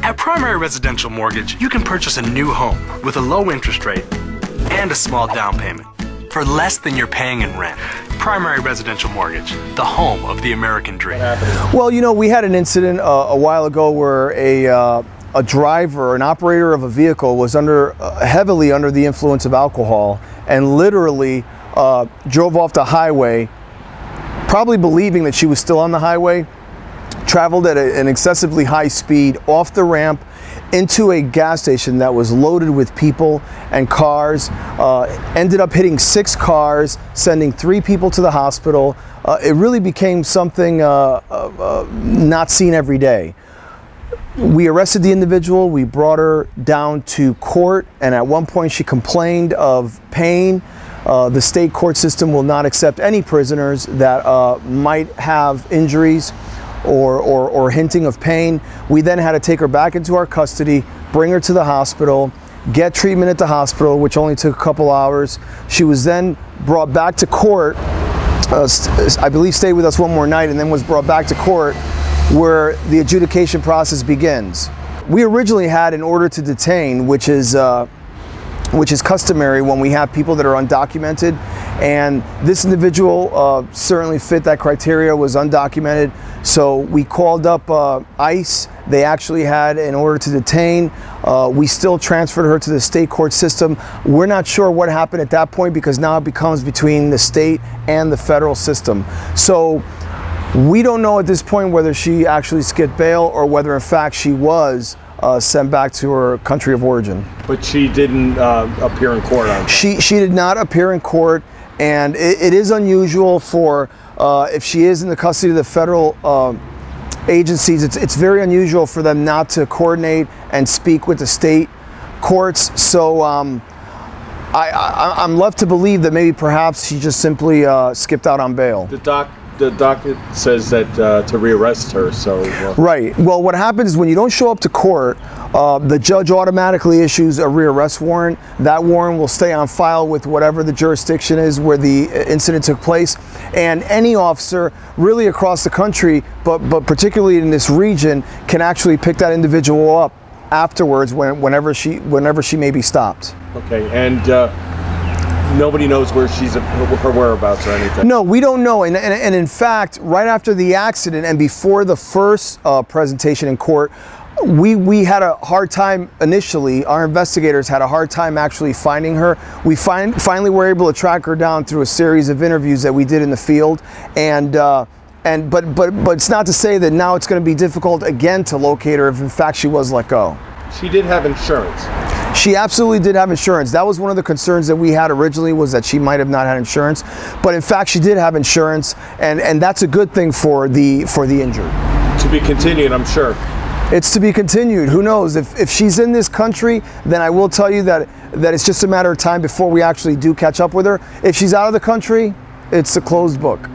At Primary Residential Mortgage, you can purchase a new home with a low interest rate and a small down payment for less than you're paying in rent. Primary Residential Mortgage, the home of the American dream. Well, you know, we had an incident a while ago where a driver, an operator of a vehicle was heavily under the influence of alcohol and literally drove off the highway, probably believing that she was still on the highway, traveled at an excessively high speed off the ramp into a gas station that was loaded with people and cars, ended up hitting 6 cars, sending 3 people to the hospital. It really became something not seen every day. We arrested the individual, we brought her down to court, and at one point she complained of pain. The state court system will not accept any prisoners that might have injuries or hinting of pain. We then had to take her back into our custody, bring her to the hospital, get treatment at the hospital, which only took a couple hours. She was then brought back to court, I believe stayed with us one more night, and then was brought back to court where the adjudication process begins. We originally had an order to detain, which is customary when we have people that are undocumented, and this individual certainly fit that criteria, was undocumented. So we called up ICE. They actually had an order to detain. We still transferred her to the state court system. We're not sure what happened at that point because now it becomes between the state and the federal system. So we don't know at this point whether she actually skipped bail or whether in fact she was sent back to her country of origin. But she didn't appear in court on that. She did not appear in court, and it is unusual for, if she is in the custody of the federal agencies, it's very unusual for them not to coordinate and speak with the state courts. So I'm left to believe that maybe perhaps she just simply skipped out on bail. The docket says that to rearrest her, so... Right. Well, what happens is when you don't show up to court, the judge automatically issues a rearrest warrant. That warrant will stay on file with whatever the jurisdiction is where the incident took place. And any officer really across the country, but particularly in this region, can actually pick that individual up afterwards whenever she may be stopped. Okay, and nobody knows where her whereabouts or anything? No, we don't know. And in fact, right after the accident and before the first presentation in court, we had a hard time initially. Our investigators had a hard time actually finding her. We finally were able to track her down through a series of interviews that we did in the field. But it's not to say that now it's going to be difficult again to locate her if in fact she was let go. She did have insurance. She absolutely did have insurance. That was one of the concerns that we had originally, was that she might have not had insurance. But in fact, she did have insurance, and that's a good thing for the injured. To be continued, I'm sure. It's to be continued. Who knows? If she's in this country, then I will tell you that it's just a matter of time before we actually do catch up with her. If she's out of the country, it's a closed book.